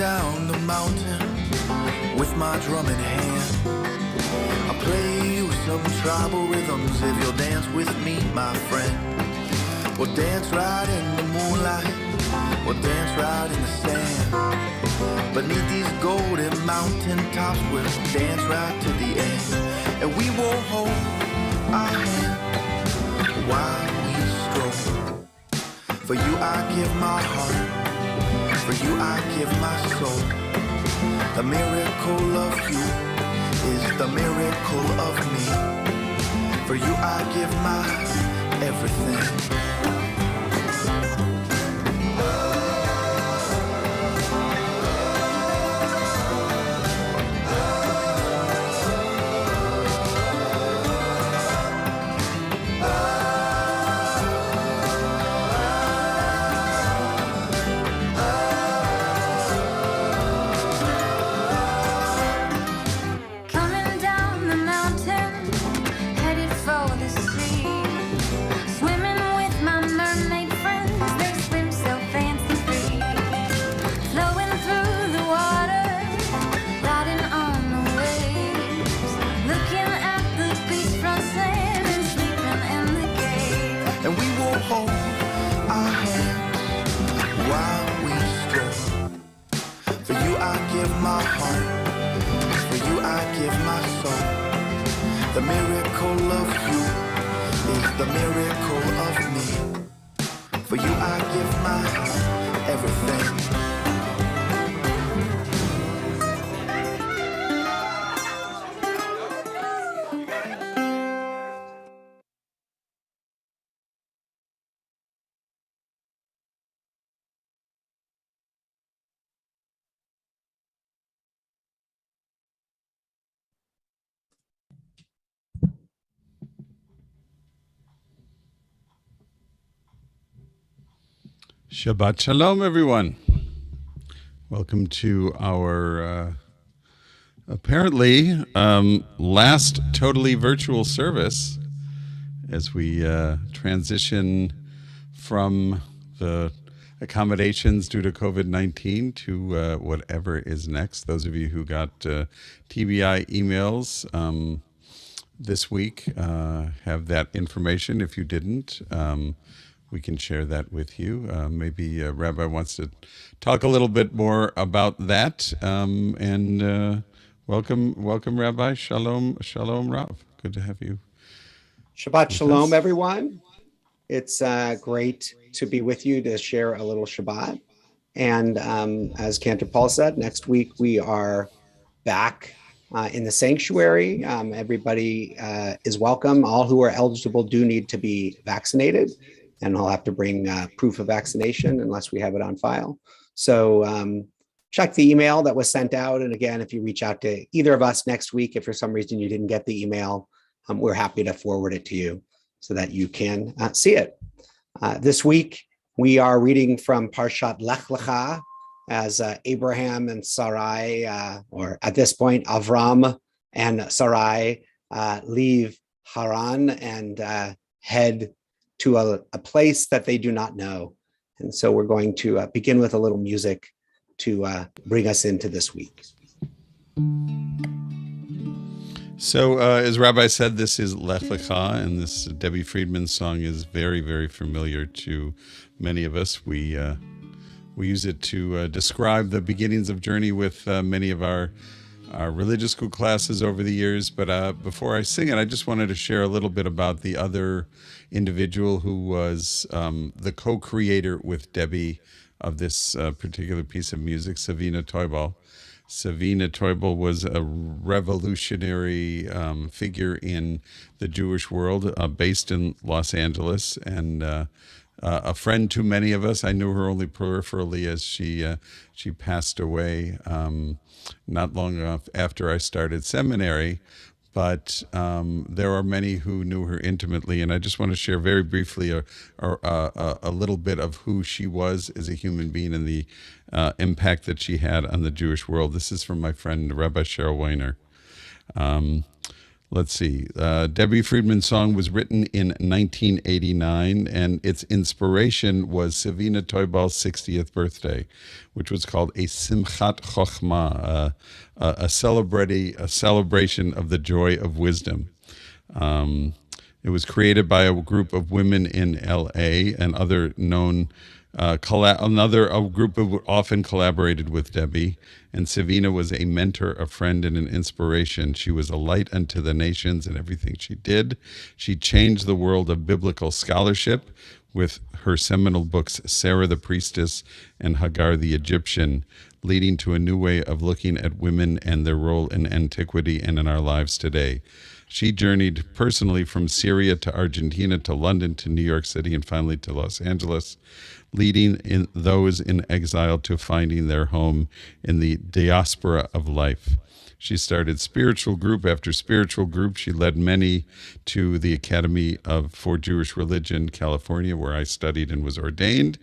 down the mountain with my drum in hand. I'll play you some tribal rhythms if you'll dance with me, my friend. We'll dance right in the moonlight, we'll dance right in the sand. Beneath these golden mountain tops, we'll dance right to the end. And we will hold our hand while we stroll. For you I give my heart, for you I give my soul. The miracle of you is the miracle of me. For you I give my everything. The miracle of you is the miracle of me. For you I give my everything. Shabbat Shalom, everyone. Welcome to our apparently last totally virtual service as we transition from the accommodations due to COVID-19 to whatever is next. Those of you who got TBI emails this week have that information. If you didn't, we can share that with you. Maybe Rabbi wants to talk a little bit more about that. And welcome, Rabbi. Shalom, Rav. Good to have you. Shabbat Shalom, everyone. It's great to be with you to share a little Shabbat. And as Cantor Paul said, next week we are back in the sanctuary. Everybody is welcome. All who are eligible do need to be vaccinated. And I'll have to bring proof of vaccination unless we have it on file. So check the email that was sent out. And again, if you reach out to either of us next week, if for some reason you didn't get the email, we're happy to forward it to you so that you can see it. This week, we are reading from Parshat Lech Lecha as Abraham and Sarai, or at this point, Avram and Sarai leave Haran and head to a place that they do not know. And so we're going to begin with a little music to bring us into this week. So as Rabbi said, this is Lech Lecha, and this Debbie Friedman song is very, very familiar to many of us. We use it to describe the beginnings of journey with many of our religious school classes over the years. But before I sing it, I just wanted to share a little bit about the other individual who was the co-creator with Debbie of this particular piece of music, Savina Toibal. Savina Toibal was a revolutionary figure in the Jewish world, based in Los Angeles, and a friend to many of us. I knew her only peripherally as she passed away not long after I started seminary. But there are many who knew her intimately, and I just want to share very briefly a little bit of who she was as a human being and the impact that she had on the Jewish world. This is from my friend Rabbi Cheryl Weiner. Let's see. Debbie Friedman's song was written in 1989, and its inspiration was Savina Toibal's 60th birthday, which was called a Simchat Chochmah, a celebration of the joy of wisdom. It was created by a group of women in L.A. and other known. A group who often collaborated with Debbie, and Savina was a mentor, a friend, and an inspiration. She was a light unto the nations in everything she did. She changed the world of biblical scholarship with her seminal books, Sarah the Priestess and Hagar the Egyptian, leading to a new way of looking at women and their role in antiquity and in our lives today. She journeyed personally from Syria to Argentina to London to New York City and finally to Los Angeles, leading in those in exile to finding their home in the diaspora of life. She started spiritual group after spiritual group. She led many to the Academy for Jewish Religion, California, where I studied and was ordained.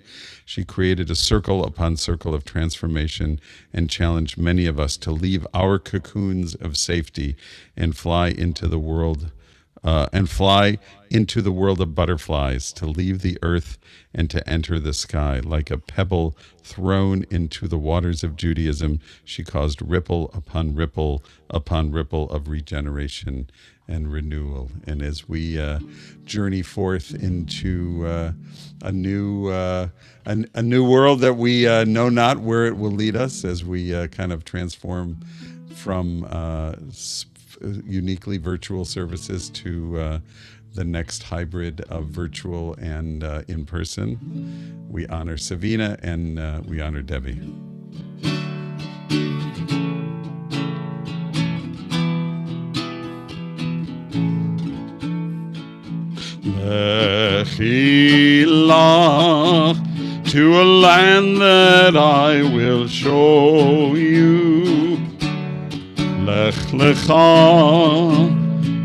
She created a circle upon circle of transformation and challenged many of us to leave our cocoons of safety and fly into the world of butterflies, to leave the earth and to enter the sky. Like a pebble thrown into the waters of Judaism, she caused ripple upon ripple upon ripple of regeneration and renewal. And as we journey forth into a new world that we know not where it will lead us, as we kind of transform from uniquely virtual services to the next hybrid of virtual and in person. We honor Savina and we honor Debbie. Lechi lach to a land that I will show you. Lech lecha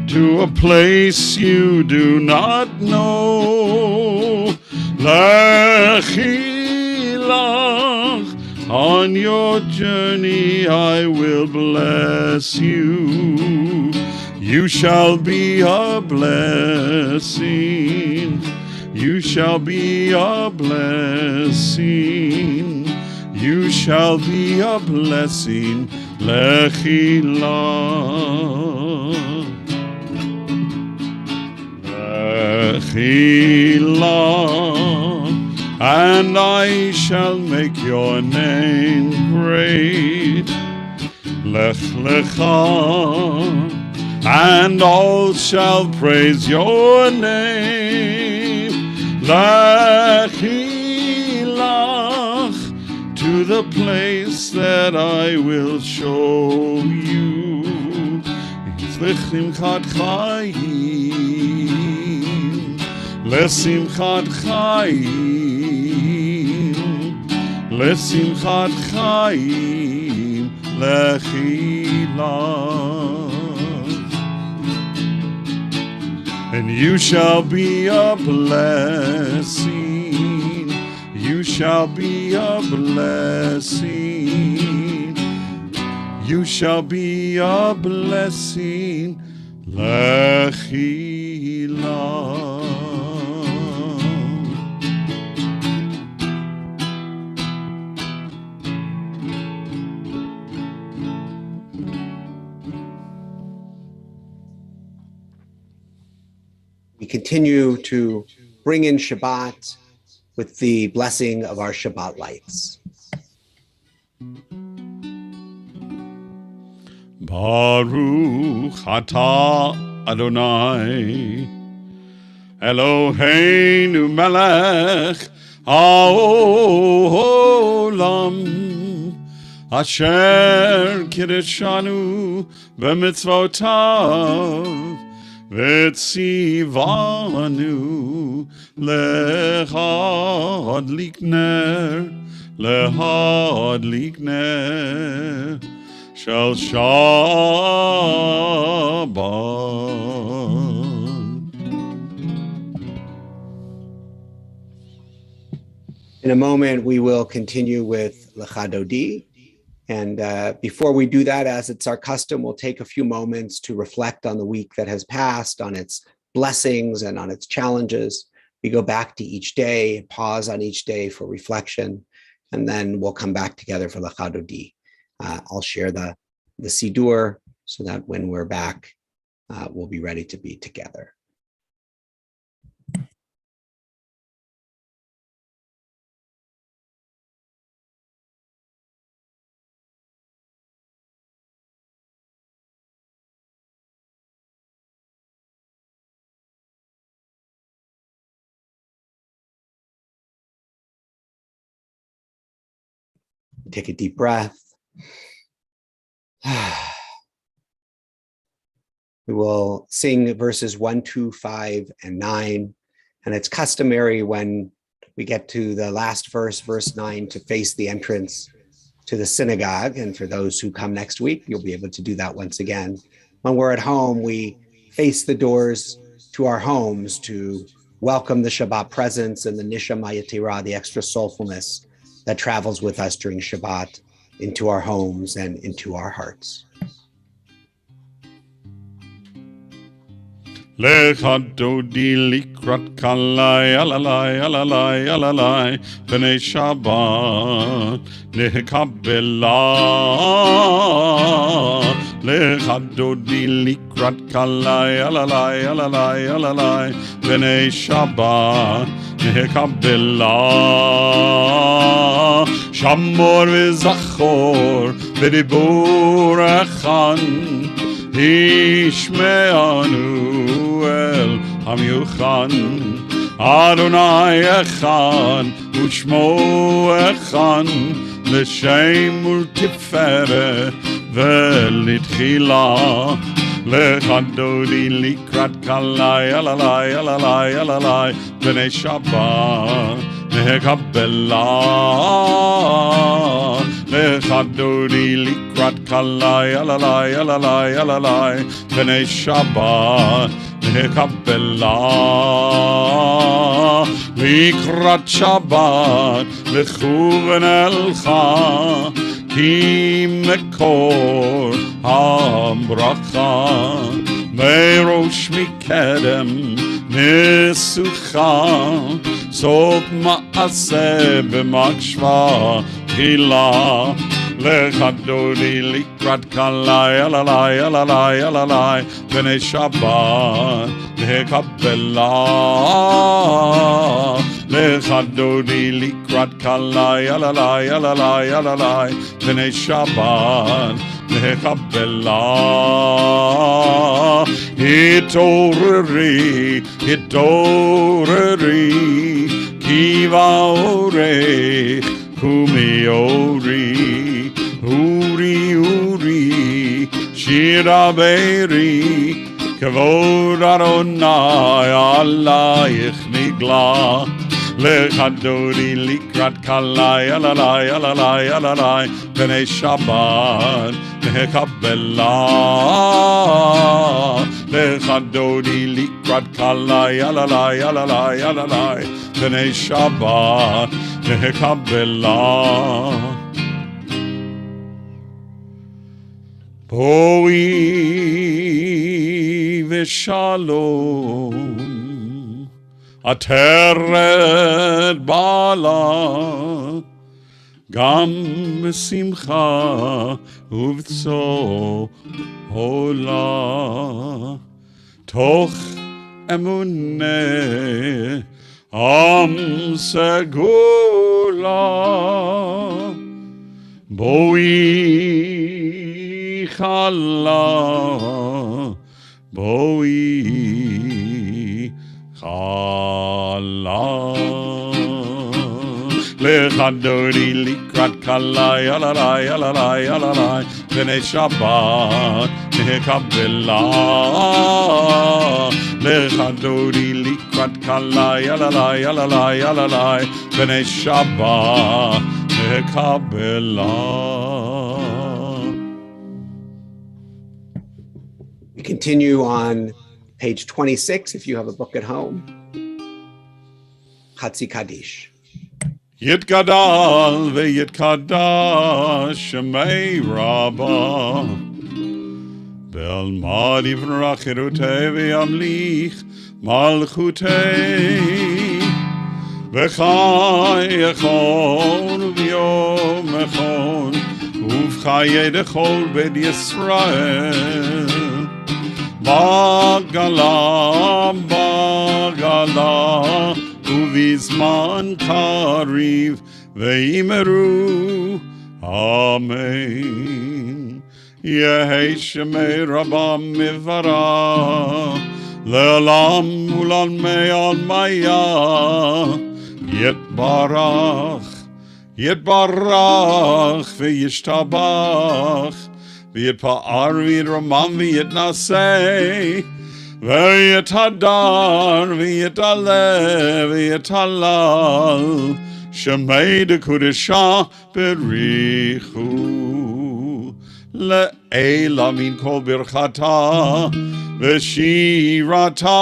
to a place you do not know. Lechi lach, on your journey I will bless you. You shall be a blessing. You shall be a blessing. You shall be a blessing. Lechi lach. Lechi lach. And I shall make your name great. Lech lecha. And all shall praise your name. Lechi lach, to the place that I will show you. Lesimchat chayim, lesimchat chayim, lesimchat chayim, lechi lach. And you shall be a blessing. You shall be a blessing. You shall be a blessing. Lechi lach. We continue to bring in Shabbat with the blessing of our Shabbat lights. Baruch atah Adonai Eloheinu melech haolam asher kiddushanu b'mitzvotav v'tzivanu lehadlik ner shel Shabbat. In a moment, we will continue with Lecha Dodi, And before we do that, as it's our custom, we'll take a few moments to reflect on the week that has passed, on its blessings and on its challenges. We go back to each day, pause on each day for reflection, and then we'll come back together for Lecha Dodi. I'll share the Sidur so that when we're back, we'll be ready to be together. Take a deep breath. We will sing verses 1, 2, 5, and 9. And it's customary when we get to the last verse, verse 9, to face the entrance to the synagogue. And for those who come next week, you'll be able to do that once again. When we're at home, we face the doors to our homes to welcome the Shabbat presence and the Nishama Yetira, the extra soulfulness that travels with us during Shabbat into our homes and into our hearts. Lecha Dodi likrat kalai alalai alalai alalai b'nei Shabbat nehkabela. Lecha Dodi likrat kalai alalai alalai alalai b'nei Shabbat nehkabela. Shamor v'zachor v'dibur echan Ishme'anu el Hamyuchan Adonai Echan Ushmo Echan L'Shem Ultiferet V'litchila Lecha Dodi likrat kalai alalai alalai alalai b'nei Shabbat nehkabela. Lecha Dodi likrat kalai alalai alalai alalai b'nei Shabbat nehkabela. Likrat Shabbat lechuven elcha ki mekor habracha merosh mikedem nesucha sot maaseh b'makshva tchila. Lecha Dodi likrat kalai alalai alalai alalai b'nei Shabbat nehkabela. Lecha Dodi likrat kalai alalai alalai alalai b'nei Shabbat nehkabela. Hitoreri hitoreri kiva orech kumi ori uri uri shira beri kavod Adonai alayich nigla. Lecha Dodi likrat kalai alalai alalai alalai b'nei Shabbat nehkabela. Lecha Dodi likrat kalai alalai alalai alalai b'nei Shabbat nehkabela. Boi v'shalom Ateret bala gam simcha uvtso hola toch emuneh am segula boi chala boi chala. Lecha Dodi likrat kalai alalai alalai alalai b'nei Shabbat nehkabela. Lecha Dodi likrat kalai alalai alalai alalai b'nei Shabbat nehkabela. We continue on page 26, if you have a book at home. Chatzi Kaddish. Yitgadal v'yitkadash shemei Rabbah. Belmad yivrach chirutei v'yamlich malchutei. V'chai echon v'yom echon uv'chayei dechol bed Yisrael. Bagala, bagala, uvizman kariv veimeru. Amen. Yehi shemei rabam mivara, le'olam ulan me'al maya, yitbarach, yitbarach v'yishtabach, V'yitpa'ar v'yitramam v'yitnaseh v'yitadar v'yitaleh v'yitalal Shemei dekudesha berichu le'ela min kol birchata v'shirata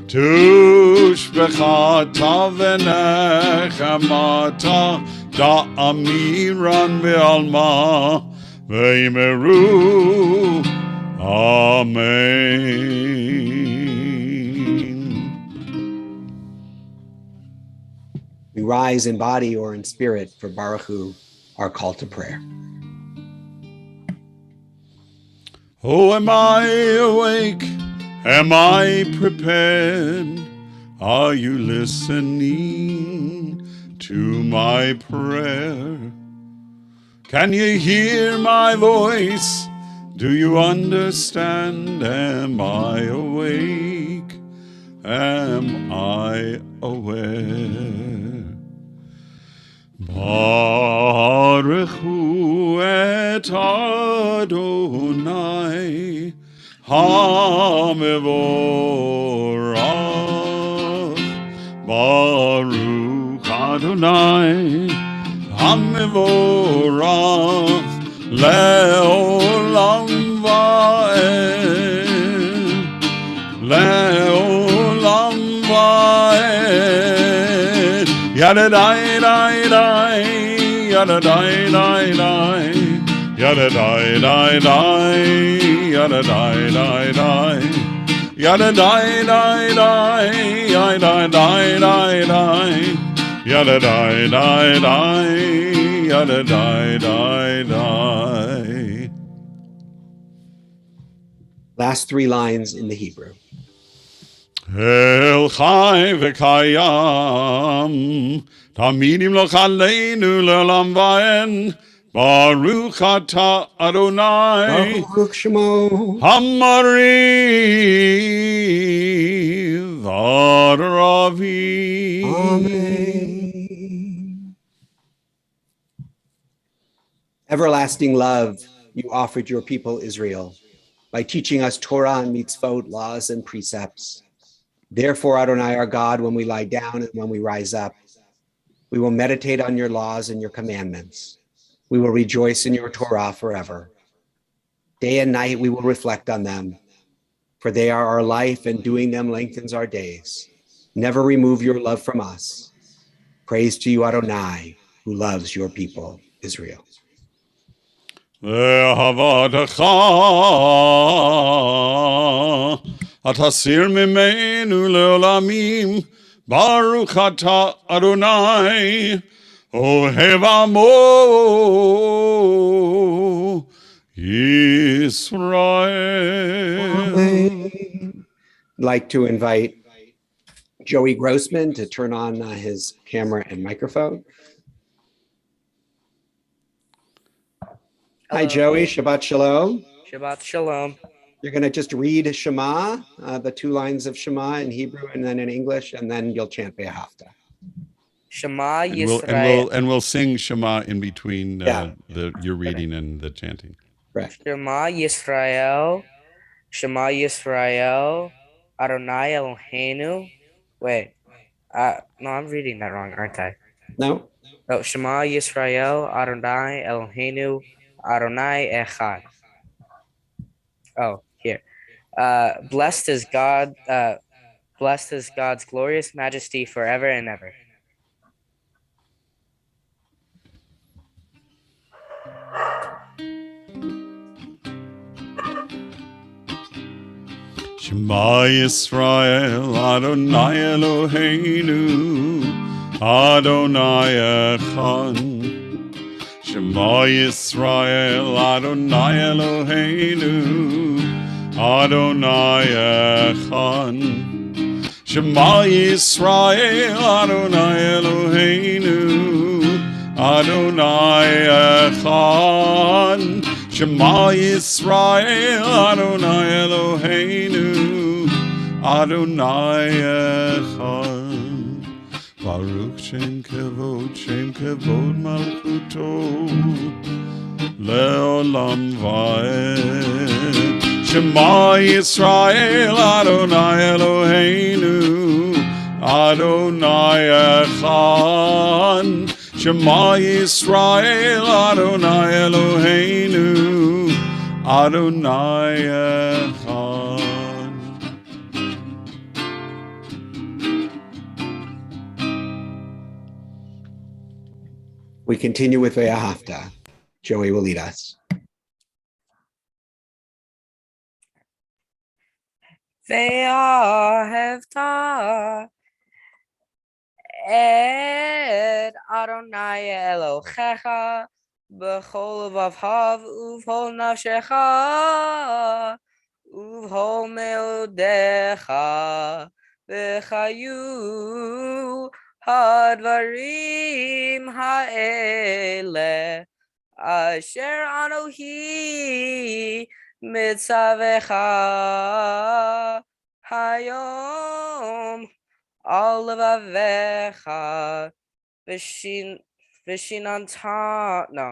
Tushbechata v'nechamata da'amiran be'alma ve'imeru. Amen. We rise in body or in spirit for Baruch Hu, our call to prayer. Oh, am I awake? Am I prepared? Are you listening to my prayer? Can you hear my voice? Do you understand? Am I awake? Am I aware? Baruch Hu et Adonai HaMevorach. Baruch Adonai HaMevorach Le'olam va'ed. Le'olam va'ed. Yadadai dai dai, yadadai dai dai, yadadai dai dai, yadadai dai dai, yadadai dai dai, yadadai dai dai, yadadai dai dai, yadadai dai dai. Last three lines in the Hebrew. El chai v'kayam, tamidim lo chaleinu le'olam va'en, Baruch ata Adonai, Baruch Shemo. Hamariv ad Ravi. Amen. Everlasting love, you offered your people Israel by teaching us Torah and mitzvot, laws and precepts. Therefore, Adonai, our God, when we lie down and when we rise up, we will meditate on your laws and your commandments. We will rejoice in your Torah forever. Day and night, we will reflect on them, for they are our life, and doing them lengthens our days. Never remove your love from us. Praise to you, Adonai, who loves your people, Israel. Ve'havadecha atasir mimenu le'olamim, Baruch ata Adonai, Ohev amo Yisrael. I'd like to invite Joey Grossman to turn on his camera and microphone. Hi, Joey. Shabbat Shalom. Shabbat Shalom. You're going to just read Shema, the two lines of Shema in Hebrew and then in English, and then you'll chant Be'ahavta. Shema And Yisrael. we'll sing Shema in between Yeah. your reading and the chanting. Correct. Shema Yisrael. Shema Yisrael. Adonai Eloheinu. Wait. No, I'm reading that wrong, aren't I? No? Oh, Shema Yisrael. Adonai Eloheinu. Adonai Echad. Oh, here. Blessed is God. Blessed is God's glorious majesty forever and ever. Shema Yisrael, Adonai Eloheinu, Adonai Echad. Shema Yisrael, Adonai Eloheinu, Adonai Echad. Shema Yisrael, Adonai Eloheinu, Adonai Echad. Shema Yisrael, Adonai Eloheinu, Adonai Echad. Baruch Shem Kevod Malchuto, Leolam Vaed. Shema Yisrael, Adonai Eloheinu, Adonai Echad. Shema Yisrael, Adonai Eloheinu, Adonai Echad. We continue with Ve'ahavta. Joey will lead us. Ve'ahavta et Adonai Elohecha b'chol levavcha uv'chol nafshecha uv'chol meodecha v'chayu hadvarim ha'ele asher anohi mitzavecha hayom al levavecha vishinantam. No,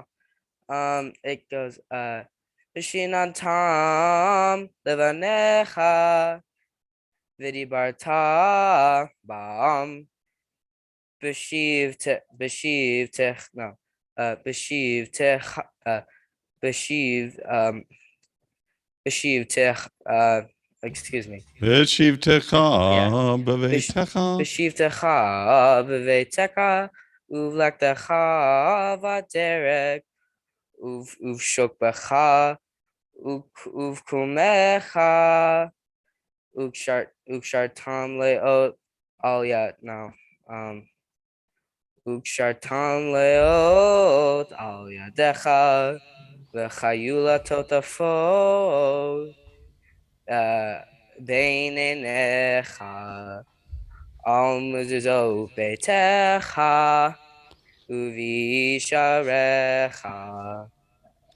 it goes vishinantam levanecha vidibarta bam beshiv tech no beshiv tech excuse me. V'shivtecha b'veitecha. V'shivtecha b'veitecha uvlektecha v'derek uvshokbecha uvkumecha ukshartam leot aliyat now ukshartam leot aliyadecha v'chayula totafot beinenecha al mezuzot beitecha uvisharecha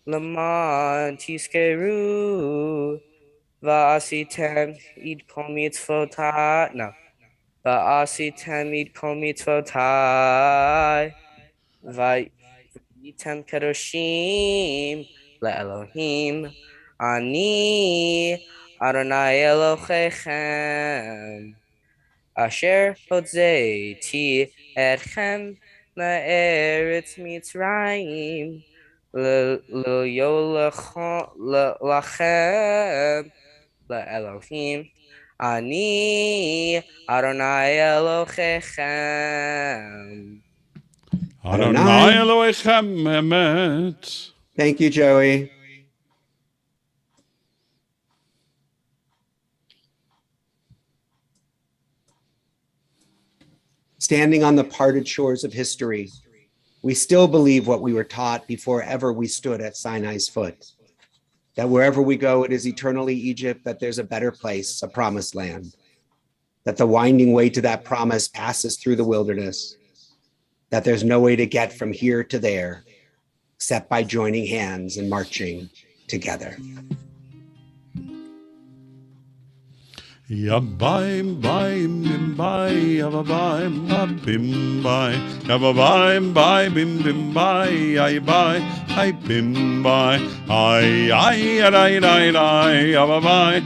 leman tiskeru va'asitem id kol mitzvotai. No, va'asitem id kol mitzvotai vayitem kedoshim leElohim ani Adonai Elohechem asher hotzeti etchem la'eretz Mitzrayim lachem leElohim ani Adonai Elohechem. Adonai Elohechem emet. Thank you, Joey. Standing on the parted shores of history, we still believe what we were taught before ever we stood at Sinai's foot, that wherever we go, it is eternally Egypt, that there's a better place, a promised land, that the winding way to that promise passes through the wilderness, that there's no way to get from here to there, except by joining hands and marching together. Yabaim baim bim bai yabaim bim bai yabaim bai bim bim bai ay bai ay bim bai ay ay ay ay ay yabaim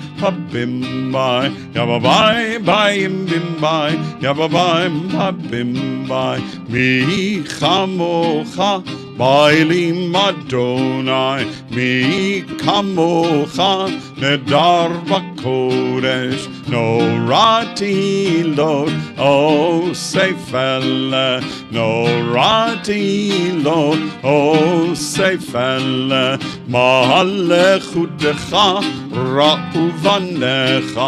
bim bai yabaim bai bim bai yabaim bim bai mi chamocha Bailim Adonai mi kamocha nedar bakodesh נורתי לא אוסף אלה, נורתי לא אוסף אלה, מלכותך ראו בניך,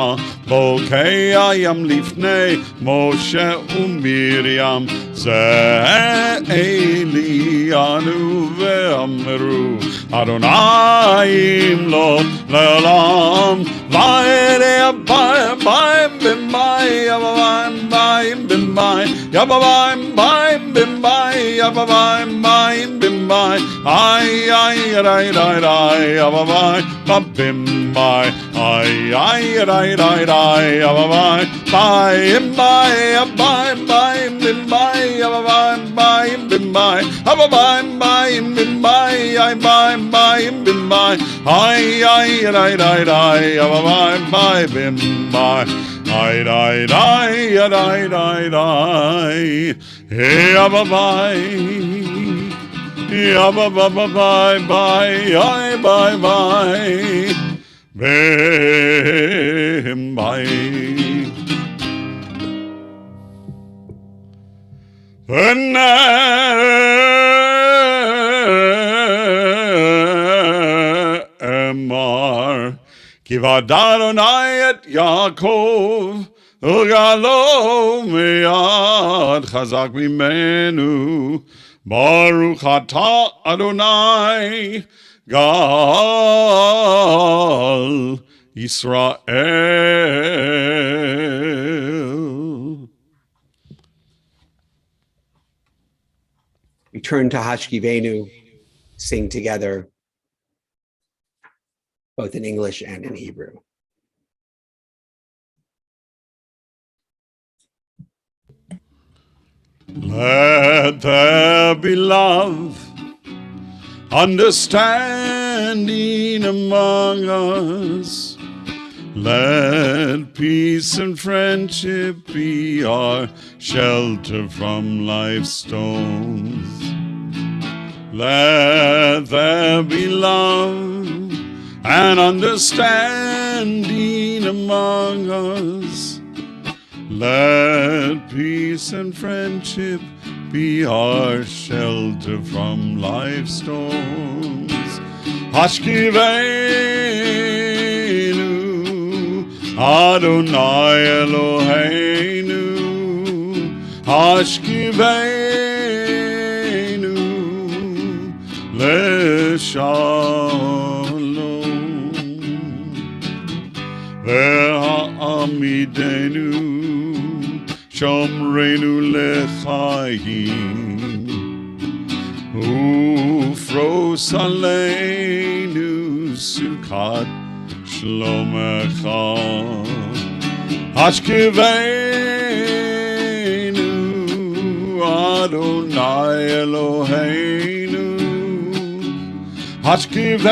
בוקע ים לפני משה ומרים, זה אלינו ואמרו, אדוני ימלוך לעולם, וירא בהם במאי, יבאים בהם במאי, יבאים בהם במאי, יבאים בהם במאי, איי איי איי איי איי, יבאים במאי, איי איי איי איי איי, יבאים בהם במאי, יבאים בהם במאי, יבאים בהם במאי, יבאים bim bim ay bim bim bim bim ay ay ay ay ay bim bim bim ay ay ay ay ay ay hey bye yeah bye bye bye ay bye bye bim bye Emar ki vadadonai et Yaakov ugalo miyad chazak mimenu Baruch ata Adonai gal Yisrael. We turn to Hashkivenu, sing together, both in English and in Hebrew. Let there be love, understanding among us. Let peace and friendship be our shelter from life's storms. Let there be love and understanding among us. Let peace and friendship be our shelter from life's storms. Hashkivenu Adonai Eloheinu, Hashkivenu Leshalom, Ve'amidenu Shomrenu Lechayim, Ufros Aleinu Sukkot Shlomecha. Hashkivenu Adonai Eloheinu, Hashkivenu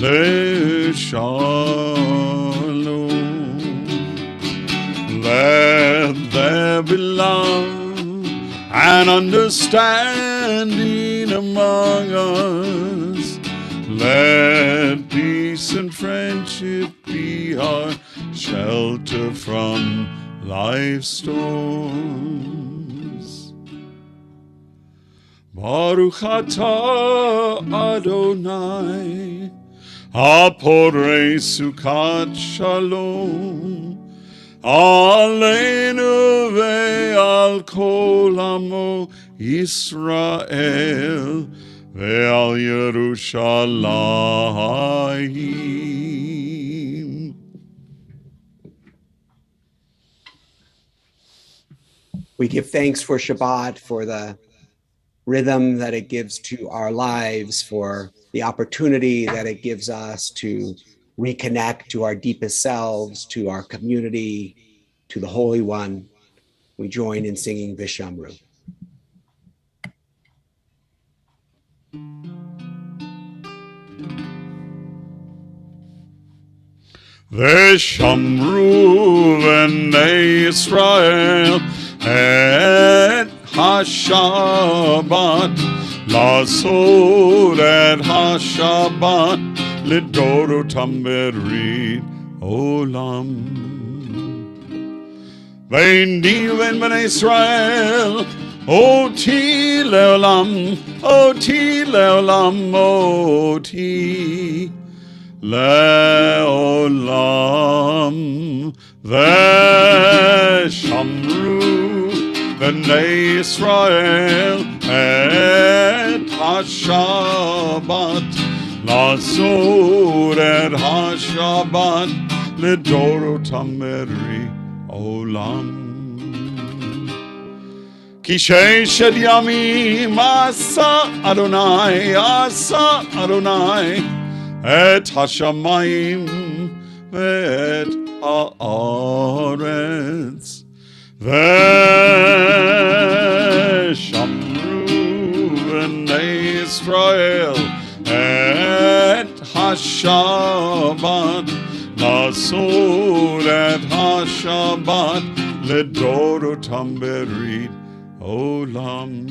Leshalom. Let there be love and understanding among us. Let peace and friendship be our shelter from life's storms. Baruch atah Adonai, haporei sukat shalom, aleinu ve'al kol amo Yisrael, ve'al Yerushalayim. We give thanks for Shabbat, for the rhythm that it gives to our lives, for the opportunity that it gives us to reconnect to our deepest selves, to our community, to the Holy One. We join in singing Vishamru. Veshamru v'nei Yisrael et HaShabbat, Lasod et HaShabbat, לדורותם בברית עולם. ביני ובין בני ישראל, אותי לעולם, אותי לעולם, אותי לעולם. ושמרו בני ישראל את השבת, לעשות את השבת לדורותם בברית עולם. כי ששת ימים עשה אדוני, עשה אדוני את השמיים ואת הארץ, ושמרו בני ישראל את השבת, לעשות את השבת לדורותם בברית עולם.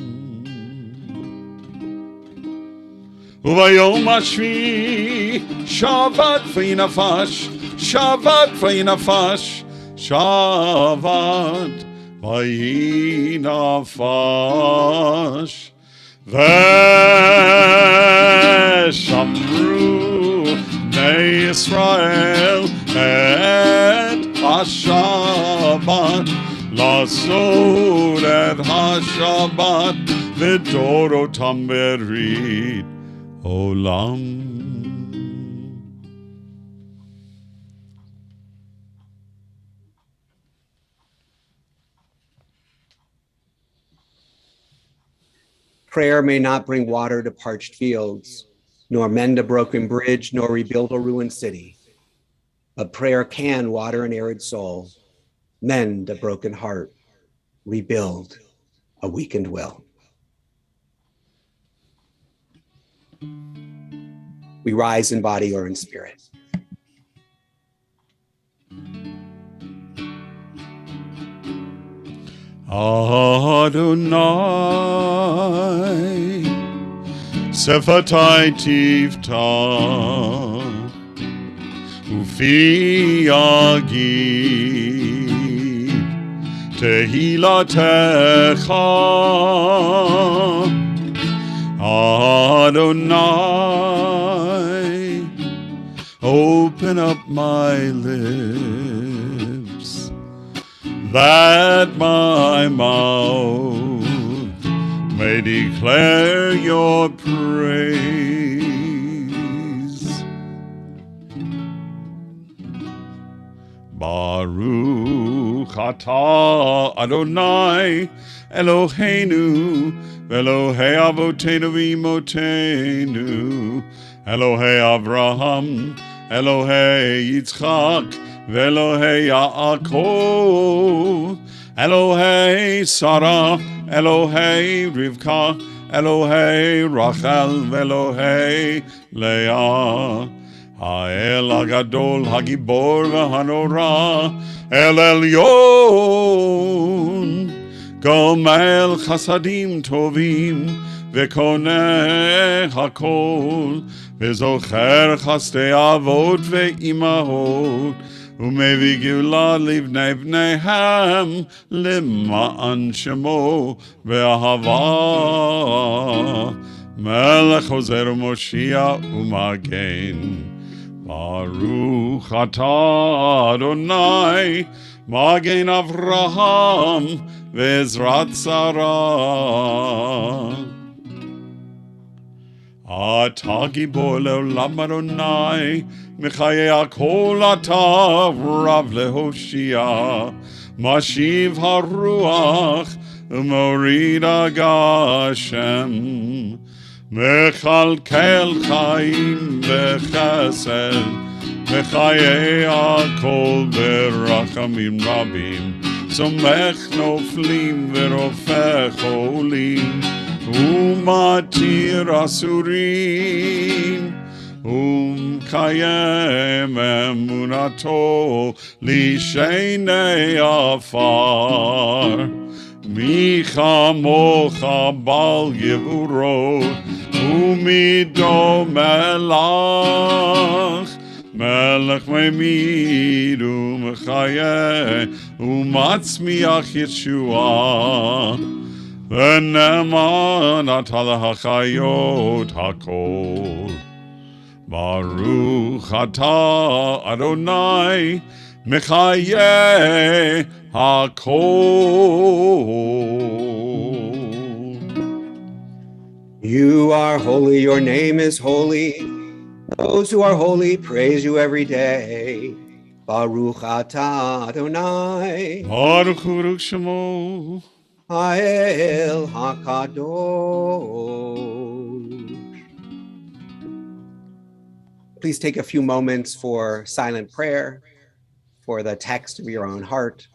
וביום השביעי שבת וינפש, שבת וינפש, שבת וינפש. ושמרו בני ישראל את השבת, לעשות את השבת לדורותם בברית עולם. Prayer may not bring water to parched fields, nor mend a broken bridge, nor rebuild a ruined city. But prayer can water an arid soul, mend a broken heart, rebuild a weakened will. We rise in body or in spirit. Adonai, Sefatai Tivta, Ufi Yagid, Tehilatecha, Adonai, open up my lips, that my mouth may declare your praise. Baruch atah Adonai Eloheinu Elohei Avotenu v'imotenu, Elohei Avraham, Elohei Yitzchak, Velohei Yaakov, Elohei Sarah, Elohei Rivka, Elohei Rachel, Velohei Leah. Ha'el Hagadol, Hagibor v'Hanora, El Elyon, Gomel Chasadim Tovim, V'koneh Hakol, V'zocher Chastei Avot Ve'imahot, U'mevi Geulah Livnei Bneihem, Lema'an Shemo Ve'ahava, Melech Hozer Moshiach U'Magen. Baruch atah Adonai, Magen Avraham, Ve'ezrat Sarah. Atah Gibor le'olam Adonai, Mechayei hakol atah, Rav lehoshia, Mashiv haruach, U'morid hagashem. Mechalkel chaim bechesed, Mechayei hakol berachamim rabim, Somech noflim verofech cholim, Umatir asurim, Umkayem emunato lishenei afar. Micha mocha bal gevurot, Umido melach, melech memid umechaye, umatzmiach Yeshua, v'neman atala hachayot hakol. Baruch atah Adonai, mechaye hakol. You are holy, your name is holy. Those who are holy praise you every day. Baruch atah Adonai, Baruch Baruch Shemo. Ha'el HaKadosh. Please take a few moments for silent prayer, for the text of your own heart.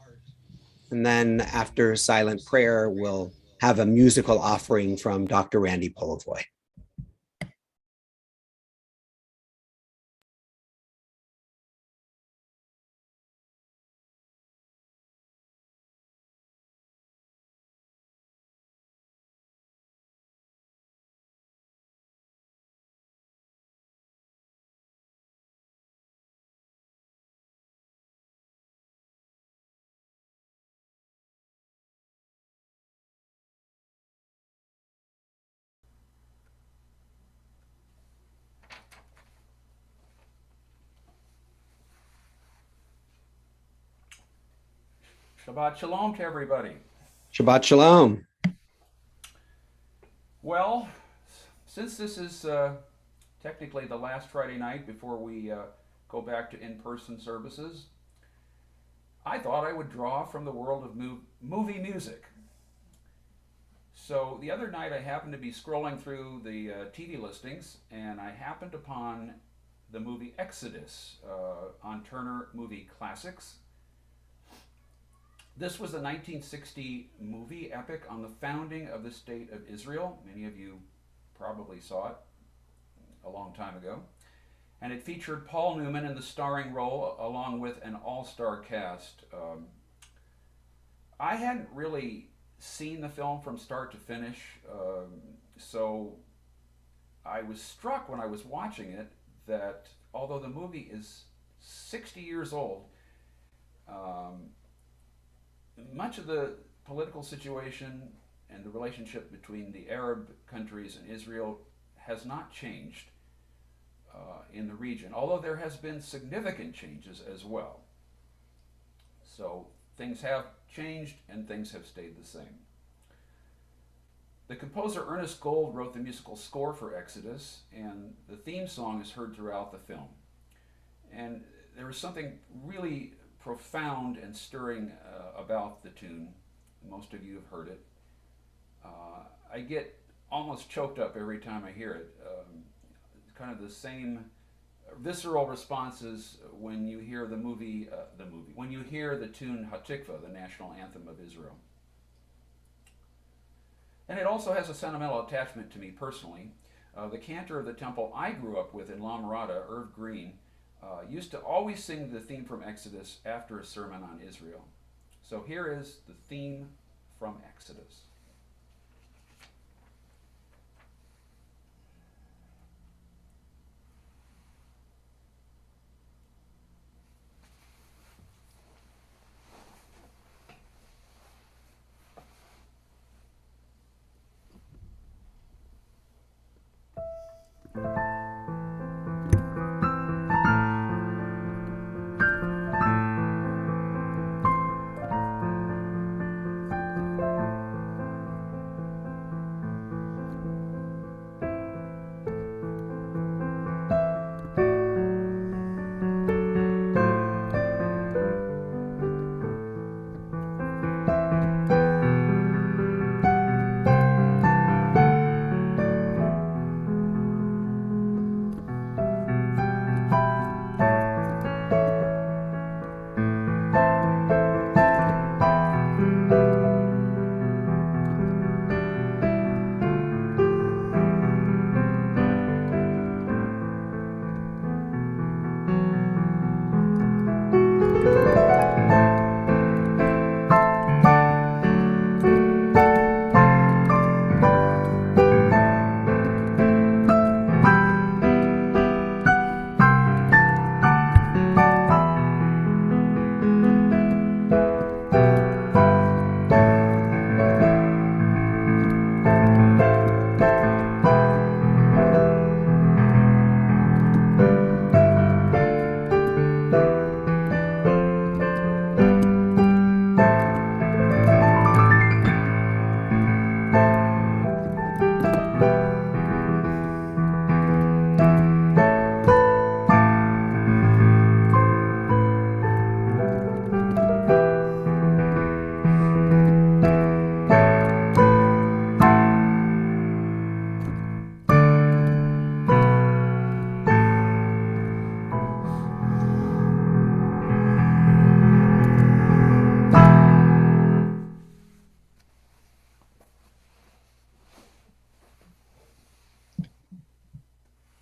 And then after silent prayer, we'll have a musical offering from Dr. Randy Polivoy. Shabbat Shalom to everybody. Shabbat Shalom. Well, since this is technically the last Friday night before we go back to in-person services, I thought I would draw from the world of movie music. So the other night I happened to be scrolling through the TV listings, and I happened upon the movie Exodus on Turner Movie Classics. This was a 1960 movie epic on the founding of the state of Israel. Many of you probably saw it a long time ago. And it featured Paul Newman in the starring role along with an all-star cast. I hadn't really seen the film from start to finish, so I was struck when I was watching it that although the movie is 60 years old, much of the political situation and the relationship between the Arab countries and Israel has not changed in the region, although there has been significant changes as well. So things have changed and things have stayed the same. The composer Ernest Gold wrote the musical score for Exodus, and the theme song is heard throughout the film. And there is something really profound and stirring about the tune. Most of you have heard it. I get almost choked up every time I hear it. It's kind of the same visceral responses when you hear when you hear the tune Hatikva, the national anthem of Israel. And it also has a sentimental attachment to me personally. The cantor of the temple I grew up with in La Mirada, Irv Green, used to always sing the theme from Exodus after a sermon on Israel. So here is the theme from Exodus.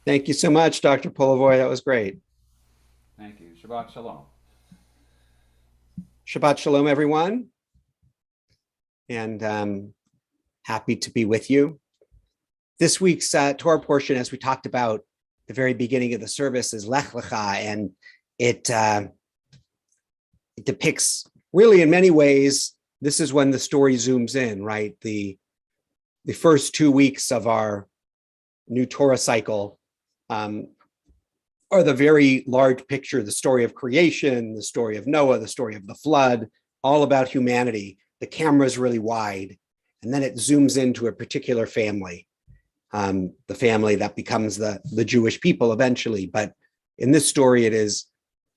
Thank you so much, Dr. Polivoy. That was great. Thank you. Shabbat Shalom. Shabbat Shalom, everyone. And happy to be with you. This week's Torah portion, as we talked about at the very beginning of the service, is Lech Lecha, and it depicts, really in many ways, this is when the story zooms in, right? The first 2 weeks of our new Torah cycle are the very large picture, the story of creation, the story of Noah, the story of the flood, all about humanity. The camera is really wide, and then it zooms into a particular family, the family that becomes the Jewish people eventually. But in this story, it is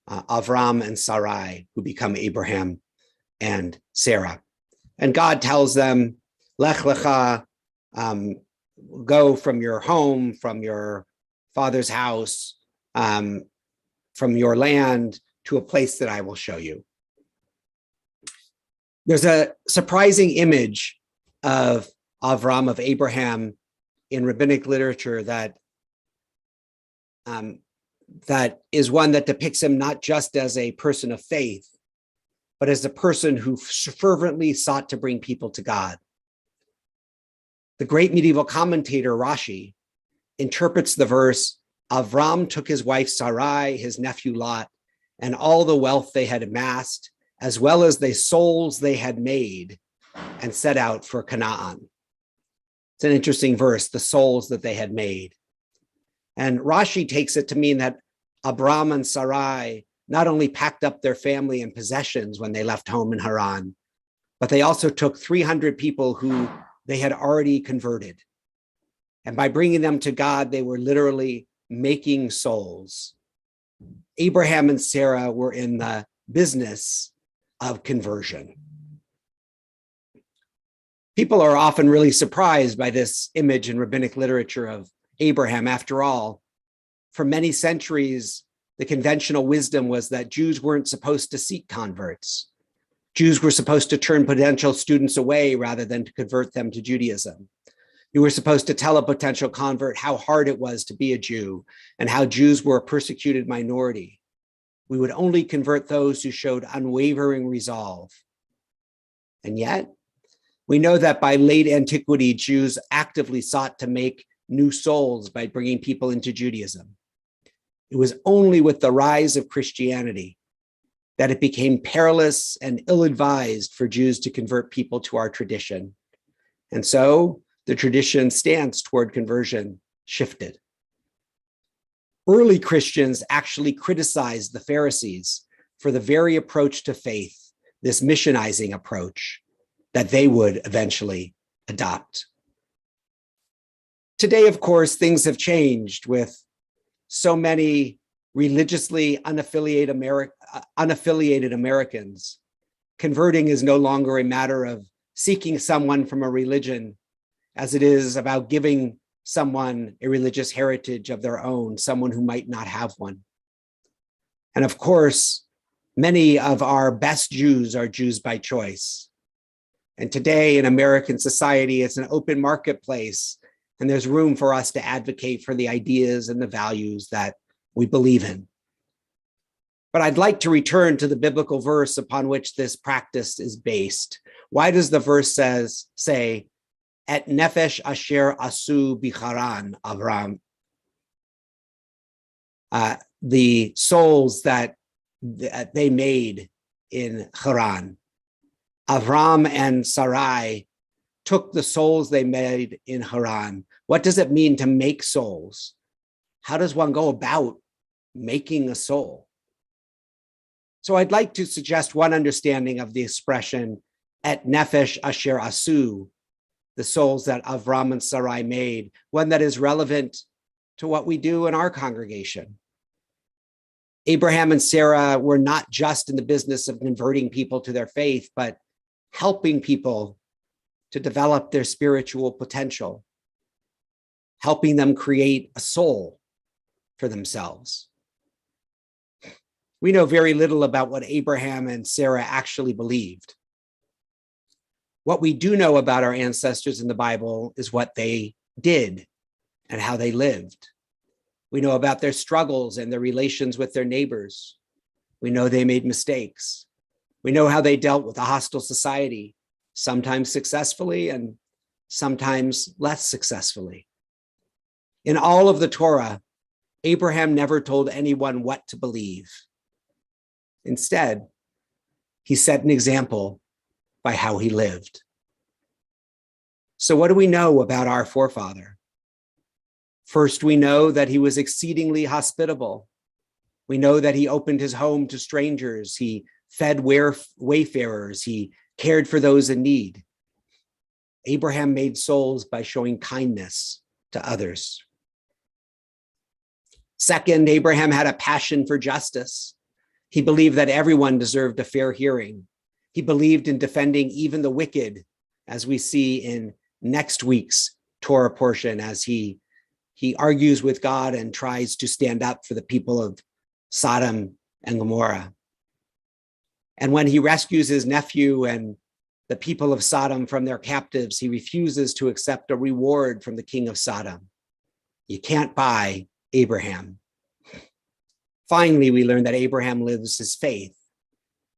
Avram and Sarai who become Abraham and Sarah. And God tells them, Lech Lecha, go from your home, from your father's house, from your land to a place that I will show you. There's a surprising image of Avram, of Abraham, in rabbinic literature that is one that depicts him not just as a person of faith, but as a person who fervently sought to bring people to God. The great medieval commentator Rashi interprets the verse, Avram took his wife Sarai, his nephew Lot, and all the wealth they had amassed, as well as the souls they had made, and set out for Canaan. It's an interesting verse, the souls that they had made. And Rashi takes it to mean that Abram and Sarai not only packed up their family and possessions when they left home in Haran, but they also took 300 people who they had already converted. And by bringing them to God, they were literally making souls. Abraham and Sarah were in the business of conversion. People are often really surprised by this image in rabbinic literature of Abraham. After all, for many centuries, the conventional wisdom was that Jews weren't supposed to seek converts. Jews were supposed to turn potential students away rather than to convert them to Judaism. You were supposed to tell a potential convert how hard it was to be a Jew and how Jews were a persecuted minority. We would only convert those who showed unwavering resolve. And yet, we know that by late antiquity, Jews actively sought to make new souls by bringing people into Judaism. It was only with the rise of Christianity that it became perilous and ill-advised for Jews to convert people to our tradition. And so the tradition's stance toward conversion shifted. Early Christians actually criticized the Pharisees for the very approach to faith, this missionizing approach that they would eventually adopt. Today, of course, things have changed with so many religiously unaffiliated Americans. Converting is no longer a matter of seeking someone from a religion as it is about giving someone a religious heritage of their own, someone who might not have one. And of course, many of our best Jews are Jews by choice. And today in American society, it's an open marketplace, and there's room for us to advocate for the ideas and the values that we believe in. But I'd like to return to the biblical verse upon which this practice is based. Why does the verse say, Et nefesh asher asu bicharan Avram? The souls that they made in Haran. Avram and Sarai took the souls they made in Haran. What does it mean to make souls? How does one go about making a soul? So I'd like to suggest one understanding of the expression et nefesh asher asu, the souls that Avram and Sarai made, one that is relevant to what we do in our congregation. Abraham and Sarah were not just in the business of converting people to their faith, but helping people to develop their spiritual potential, helping them create a soul for themselves. We know very little about what Abraham and Sarah actually believed. What we do know about our ancestors in the Bible is what they did and how they lived. We know about their struggles and their relations with their neighbors. We know they made mistakes. We know how they dealt with a hostile society, sometimes successfully and sometimes less successfully. In all of the Torah, Abraham never told anyone what to believe. Instead, he set an example by how he lived. So what do we know about our forefather? First, we know that he was exceedingly hospitable. We know that he opened his home to strangers. He fed wayfarers. He cared for those in need. Abraham made souls by showing kindness to others. Second, Abraham had a passion for justice. He believed that everyone deserved a fair hearing. He believed in defending even the wicked, as we see in next week's Torah portion, as he argues with God and tries to stand up for the people of Sodom and Gomorrah. And when he rescues his nephew and the people of Sodom from their captives, he refuses to accept a reward from the king of Sodom. You can't buy Abraham. Finally, we learn that Abraham lives his faith.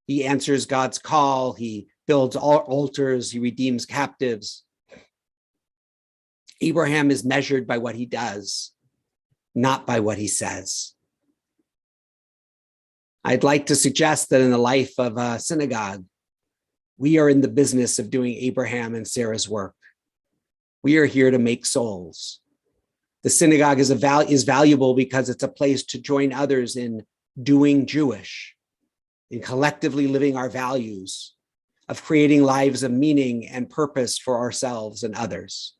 He answers God's call. He builds altars. He redeems captives. Abraham is measured by what he does, not by what he says. I'd like to suggest that in the life of a synagogue, we are in the business of doing Abraham and Sarah's work. We are here to make souls. The synagogue is valuable because it's a place to join others in doing Jewish, in collectively living our values, of creating lives of meaning and purpose for ourselves and others.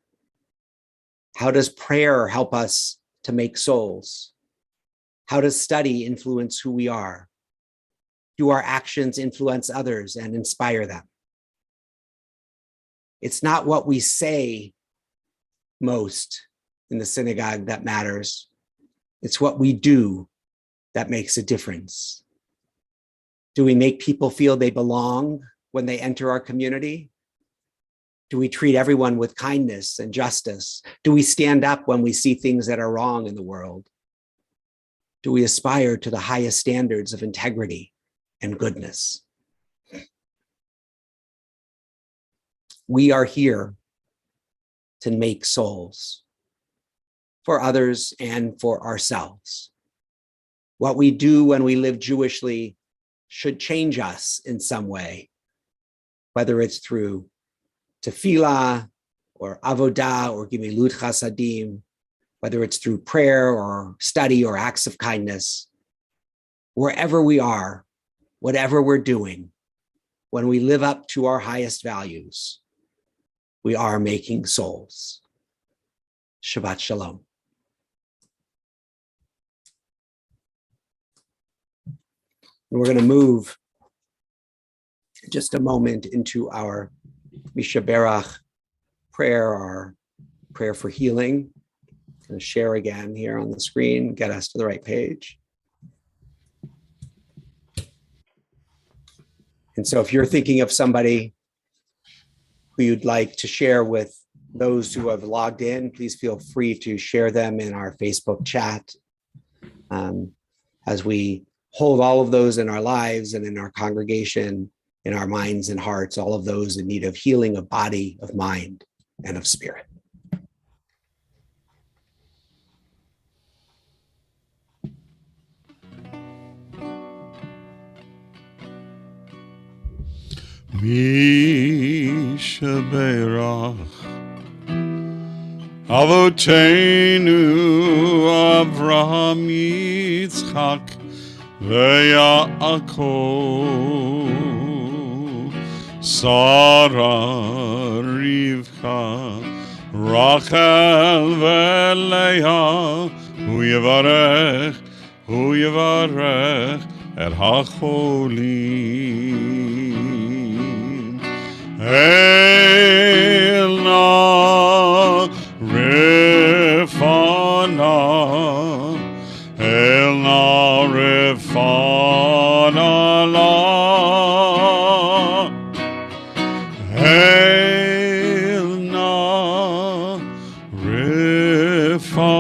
How does prayer help us to make souls? How does study influence who we are? Do our actions influence others and inspire them? It's not what we say most in the synagogue that matters. It's what we do that makes a difference. Do we make people feel they belong when they enter our community? Do we treat everyone with kindness and justice? Do we stand up when we see things that are wrong in the world? Do we aspire to the highest standards of integrity and goodness? We are here to make souls for others and for ourselves. What we do when we live Jewishly should change us in some way, whether it's through tefillah or avodah or gimilut chasadim, whether it's through prayer or study or acts of kindness. Wherever we are, whatever we're doing, when we live up to our highest values, we are making souls. Shabbat Shalom. And we're going to move just a moment into our Mishaberach prayer, our prayer for healing. I'm going to share again here on the screen, get us to the right page. And so if you're thinking of somebody who you'd like to share with those who have logged in, please feel free to share them in our Facebook chat. As we hold all of those in our lives and in our congregation, in our minds and hearts, all of those in need of healing of body, of mind, and of spirit. Mishaberach Avoteinu Avraham Yitzchak Ve'Yaakov Sarah Rivka Rachel ve'Leah Hu Yevarech et HaCholim Elna Rifana Elna Rifana La Elna Rifana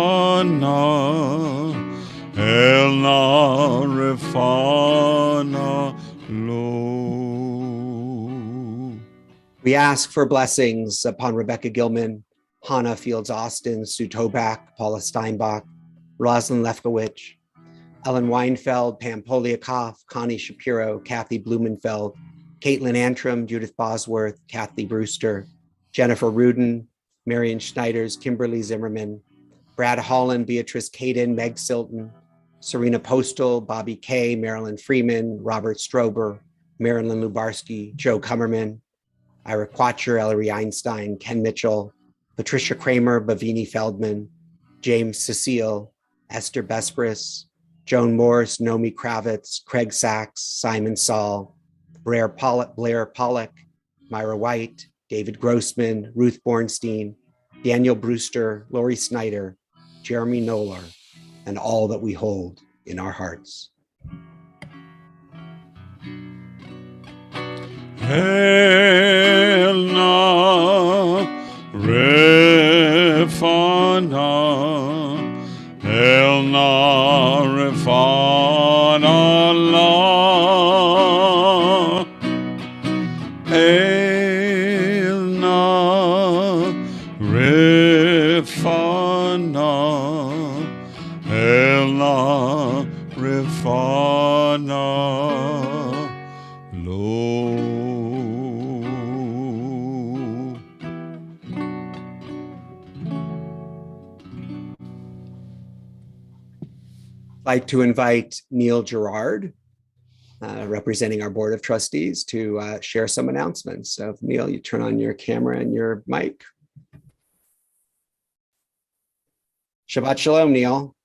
We ask for blessings upon Rebecca Gilman, Hannah Fields Austin, Sue Tobak, Paula Steinbach, Rosalind Lefkowitz, Ellen Weinfeld, Pam Poliakoff, Connie Shapiro, Kathy Blumenfeld, Caitlin Antrim, Judith Bosworth, Kathy Brewster, Jennifer Rudin, Marion Schneiders, Kimberly Zimmerman, Brad Holland, Beatrice Caden, Meg Silton, Serena Postal, Bobby Kay, Marilyn Freeman, Robert Strober, Marilyn Lubarsky, Joe Kummerman, Ira Quatcher, Ellery Einstein, Ken Mitchell, Patricia Kramer, Bavini Feldman, James Cecile, Esther Bespris, Joan Morris, Nomi Kravitz, Craig Sachs, Simon Saul, Blair Pollock, Myra White, David Grossman, Ruth Bornstein, Daniel Brewster, Lori Snyder, Jeremy Noller, and all that we hold in our hearts. Elna Refana, Elna Refana Allah, Elna Refana, Elna Refana Lo. I'd like to invite Neil Gerard, representing our Board of Trustees, to share some announcements. So if Neil, you turn on your camera and your mic. Shabbat Shalom, Neil.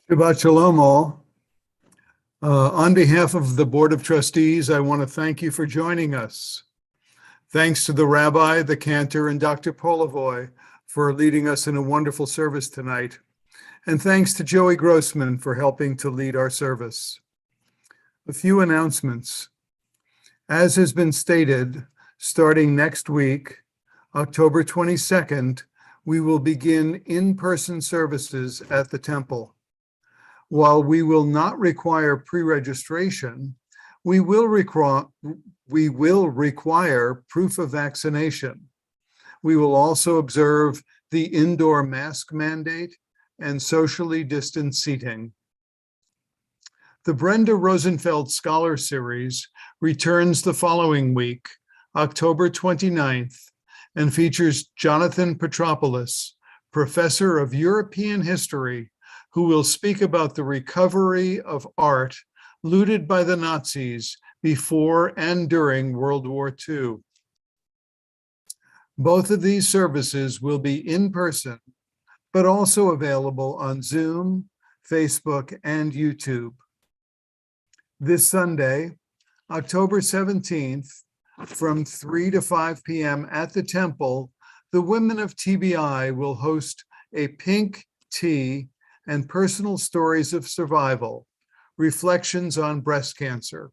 Shabbat Shalom, all. On behalf of the Board of Trustees, I want to thank you for joining us. Thanks to the Rabbi, the Cantor, and Dr. Polovoy for leading us in a wonderful service tonight. And thanks to Joey Grossman for helping to lead our service. A few announcements. As has been stated, starting next week, October 22nd, we will begin in-person services at the temple. While we will not require pre-registration, we will require proof of vaccination. We will also observe the indoor mask mandate and socially distanced seating. The Brenda Rosenfeld Scholar Series returns the following week, October 29th, and features Jonathan Petropoulos, Professor of European History, who will speak about the recovery of art looted by the Nazis before and during World War II. Both of these services will be in person, but also available on Zoom, Facebook, and YouTube. This Sunday, October 17th, from 3 to 5 p.m. at the temple, the women of TBI will host a pink tea and personal stories of survival, reflections on breast cancer,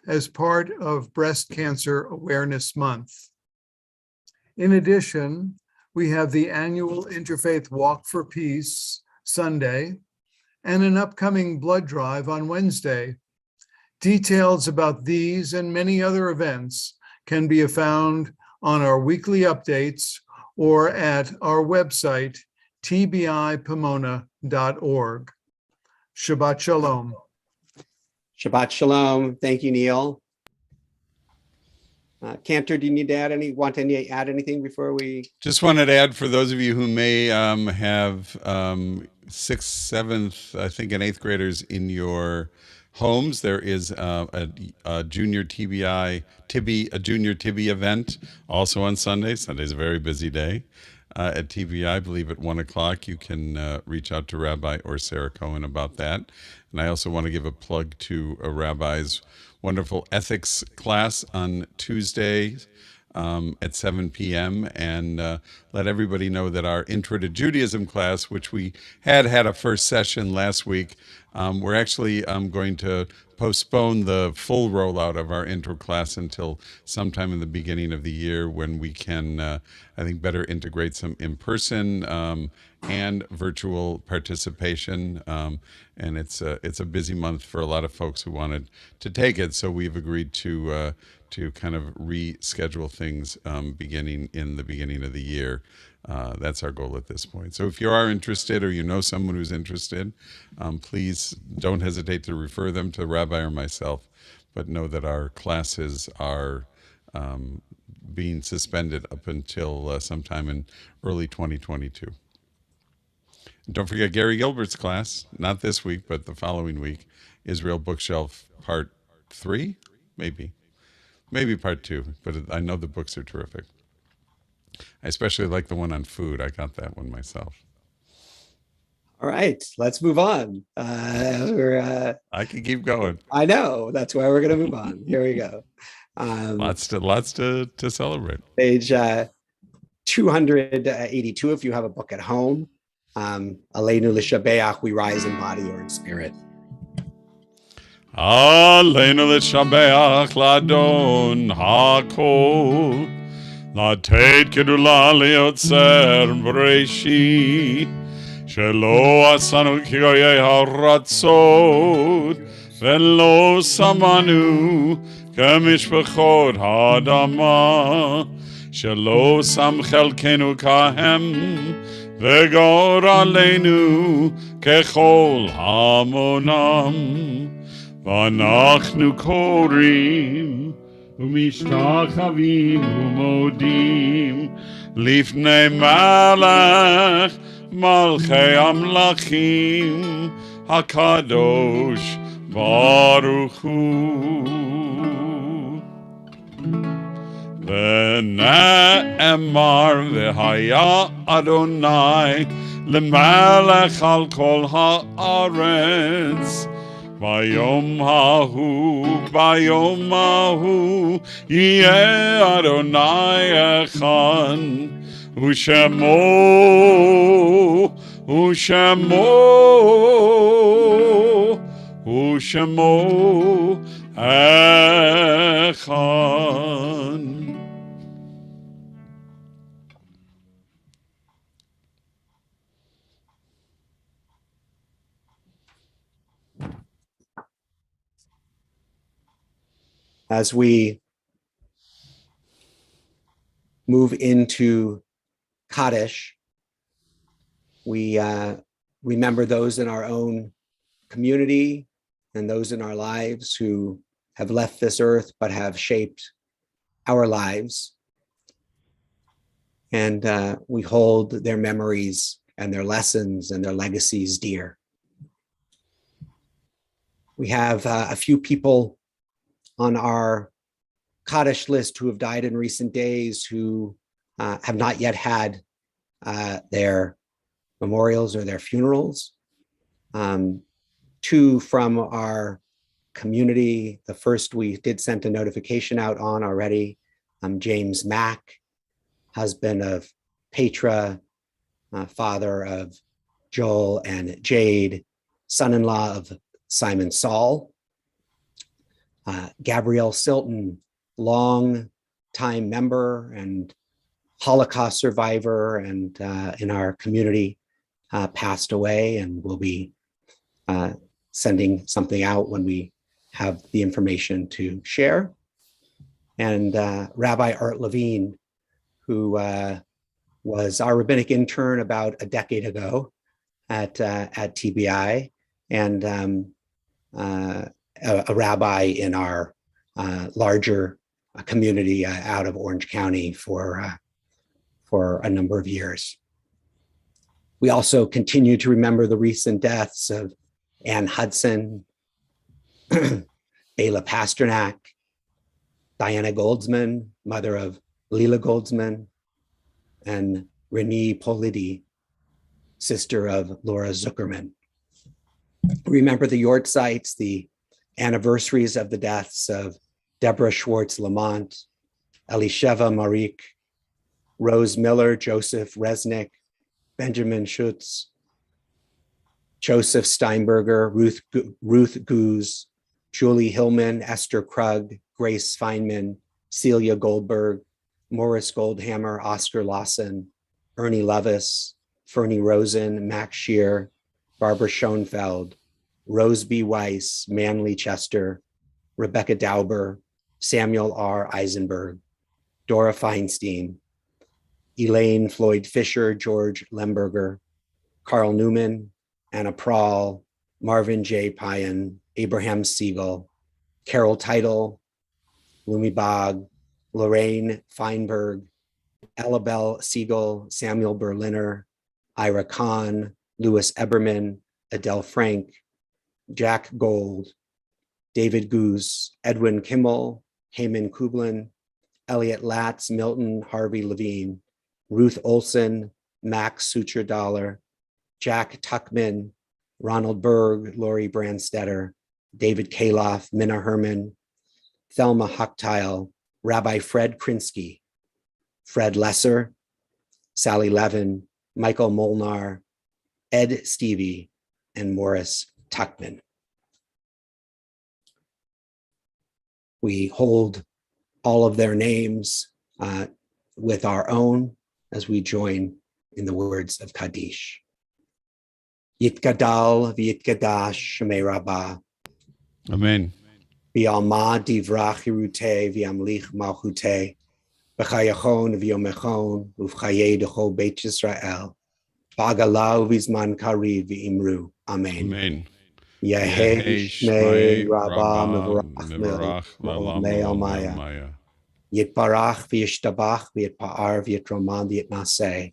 as part of Breast Cancer Awareness Month. In addition, we have the annual Interfaith Walk for Peace Sunday and an upcoming blood drive on Wednesday. Details about these and many other events can be found on our weekly updates or at our website, tbipomona.org. Shabbat Shalom. Shabbat Shalom. Thank you, Neil. Cantor, do you need to add anything before we? Just wanted to add, for those of you who may have 6th, 7th, I think, and 8th graders in your homes, there is a junior TBI event also on Sunday. Sunday's a very busy day at TBI. I believe at 1 o'clock. You can reach out to Rabbi or Sarah Cohen about that. And I also want to give a plug to a rabbi's wonderful ethics class on Tuesday at 7 p.m. and let everybody know that our Intro to Judaism class, which we had a first session last week, we're actually going to postpone the full rollout of our intro class until sometime in the beginning of the year, when we can, I think, better integrate some in-person and virtual participation. And it's a busy month for a lot of folks who wanted to take it, so we've agreed to kind of reschedule things beginning in the beginning of the year. That's our goal at this point. So if you are interested, or you know someone who's interested, please don't hesitate to refer them to Rabbi or myself. But know that our classes are being suspended up until sometime in early 2022. And don't forget Gary Gilbert's class, not this week, but the following week, Israel Bookshelf Part 3, maybe Part 2, but I know the books are terrific. I especially like the one on food. I got that one myself. All right, let's move on. I can keep going. I know, that's why we're going to move on. Here we go. Lots to celebrate. Page 282, if you have a book at home. Aleinu l'shabeach, we rise in body or in spirit. Aleinu l'shabeach l'adon hakol, לתת גדולה ליוצר בראשית, שלא עשנו כגויי הרצות, ולא שמנו כמשפחות האדמה, שלא שם חלקנו כהם, וגורלנו ככל המונם. ואנחנו קוראים ומשתחווים ומודים לפני מלך מלכי המלכים הקדוש ברוך הוא. ונאמר והיה אדוני למלך על כל הארץ, ביום ההוא יהיה אדוני אחד, ושמו אחד. As we move into Kaddish, we remember those in our own community and those in our lives who have left this earth but have shaped our lives. And we hold their memories and their lessons and their legacies dear. We have a few people on our Kaddish list who have died in recent days, who have not yet had their memorials or their funerals. Two from our community. The first we did send a notification out on already. James Mack, husband of Petra, father of Joel and Jade, son-in-law of Simon Saul. Gabrielle Silton, long-time member and Holocaust survivor, and in our community, passed away, and will be sending something out when we have the information to share. And Rabbi Art Levine, who was our rabbinic intern about a decade ago at TBI, and a rabbi in our larger community out of Orange County for a number of years. We also continue to remember the recent deaths of Ann Hudson, Bela Pasternak, Diana Goldsman, mother of Lila Goldsman, and Renee Polidi, sister of Laura Zuckerman. Remember the Yortzites, the anniversaries of the deaths of Deborah Schwartz Lamont, Elisheva Marik, Rose Miller, Joseph Resnick, Benjamin Schutz, Joseph Steinberger, Ruth Goose, Julie Hillman, Esther Krug, Grace Feynman, Celia Goldberg, Morris Goldhammer, Oscar Lawson, Ernie Levis, Fernie Rosen, Max Shear, Barbara Schoenfeld, Rose B. Weiss, Manley Chester, Rebecca Dauber, Samuel R. Eisenberg, Dora Feinstein, Elaine Floyd Fisher, George Lemberger, Carl Newman, Anna Prahl, Marvin J. Pyan, Abraham Siegel, Carol Title, Lumi Bog, Lorraine Feinberg, Ellabelle Siegel, Samuel Berliner, Ira Kahn, Louis Eberman, Adele Frank, Jack Gold, David Goose, Edwin Kimmel, Heyman Kublin, Elliot Latz, Milton Harvey Levine, Ruth Olson, Max Sucher-Dollar, Jack Tuckman, Ronald Berg, Lori Brandstetter, David Kaloff, Minna Herman, Thelma Huckteil, Rabbi Fred Krinsky, Fred Lesser, Sally Levin, Michael Molnar, Ed Stevie, and Morris Tuckman. We hold all of their names with our own as we join in the words of Kaddish. Yitgadal v'yitgadash Shemei Rabbah. Amen. V'alma divrach hirute v'amlich malchute. V'chayachon v'yomechon uv'chaye d'chol Beit Yisrael. V'agalau v'zman kariv v'imru. Amen. Amen. Yehei Shmei Rabbah Mevarach Me'olamei Almaya. Maya. Yitbarach v'yishtabach v'yitpa'ar v'yitroman v'yitnaseh.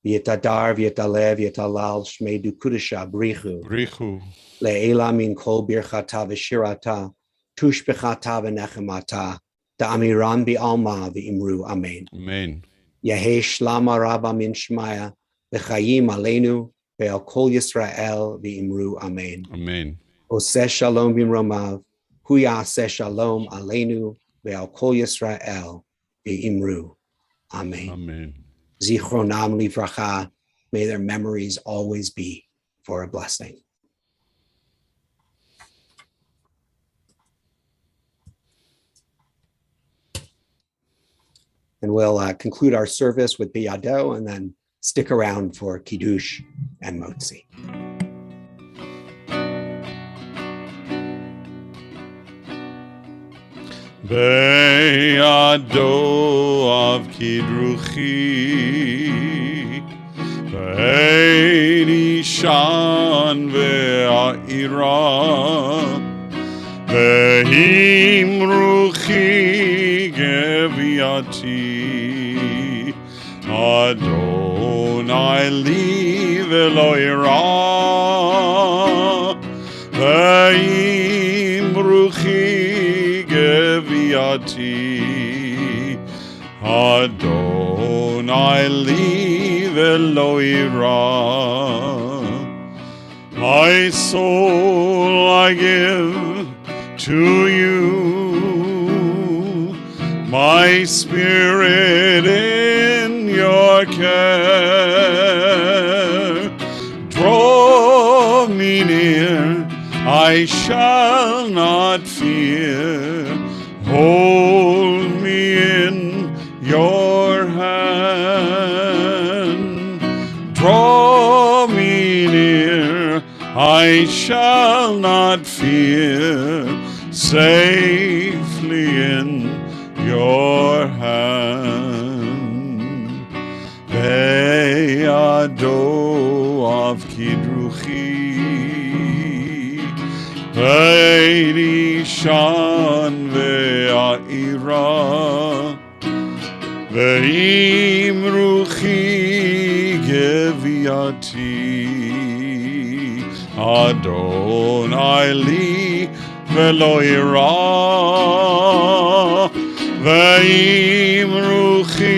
V'yitadar v'yitaleh v'yitalal Shmei Dukudisha Brichu. Brichu. Le'ela min kol birchata v'shirata. Tushbechata v'nechemata. Da'amiram bi'alma v'imru. Amen. Amen. Yehei shlama rabba min shmaya. V'chayim aleinu. Ve'al kol Yisrael v'imru. Amen. Amen. Oseh shalom b'mromav. Hu ya'aseh shalom aleinu. Ve'al kol Yisrael v'imru. Amen. Amen. Zichronam livracha. May their memories always be for a blessing. And we'll conclude our service with Biyado and then stick around for Kiddush and Motzi. Beyado av kidruchi, bein ishan ve'ira, ve'imruchi geviati, Adonai li ve'lo ira, ve'imruchi Geviati Adonai li velo ira. My soul I give to you, my spirit in your care. Draw me near, I shall not fear. Hold me in your hand. Draw me near, I shall not fear. Safely in your hand. Beyado av kidruchi. Ve'in ishan ve'ira, ve'imruchi geviati, Adonai li ve'lo ira, ve'imruchi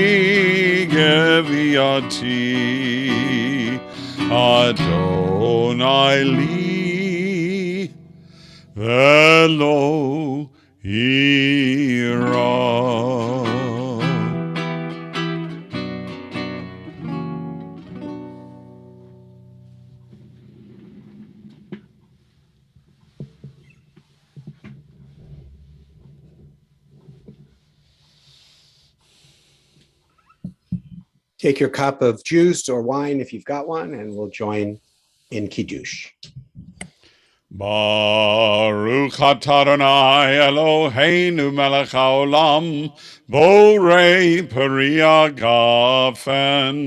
geviati, Adonai li Velo ira. Take your cup of juice or wine if you've got one, and we'll join in Kiddush. Baruch atah Adonai Eloheinu melech haolam borei peri hagafen.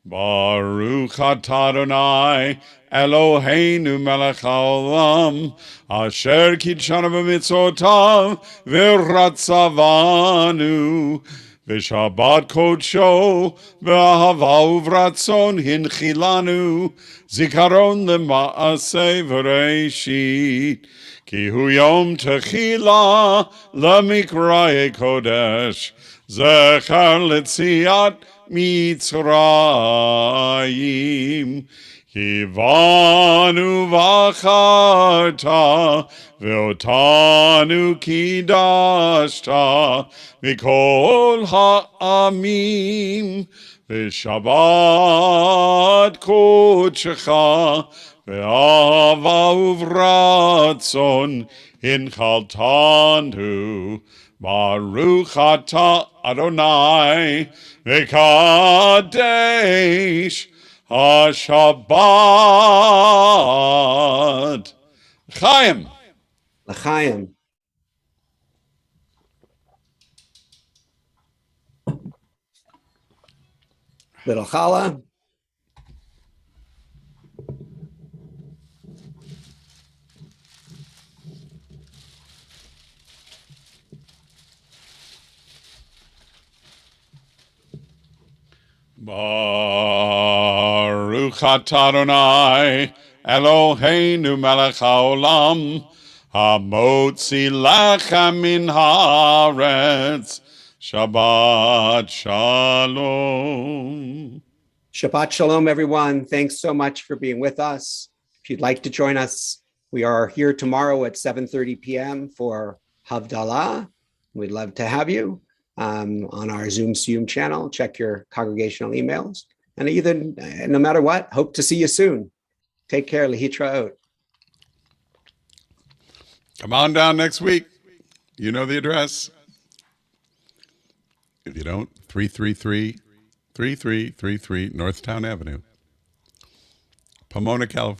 Baruch atah Adonai Eloheinu melech haolam asher kitshanu b'mitzvotav v'ratzavanu v'shabbat kodsho v'ahava uvratzon hinchilanu zikaron lema'aseh v'reishit ki hu yom techila lemikraye kodesh zechar letziat Mitzrayim Kivanu v'acharta ve'otanu kidashta mikol ha'amim v'shabbat kodshecha ve'ahava uvratzon hinchaltanu Baruch atah Adonai v'kadesh ha-Shabbat. Chaim. L'chaim. Little challah. Baruch atah Adonai Eloheinu melech haolam hamotzi lechem min haaretz. Shabbat shalom. Shabbat shalom, everyone. Thanks so much for being with us. If you'd like to join us, we are here tomorrow at 7:30 p.m. for Havdalah. We'd love to have you on our Zoom channel. Check your congregational emails. And no matter what, hope to see you soon. Take care. Lehitraot. Come on down next week. You know the address. If you don't, 333 Northtown Avenue, Pomona, California.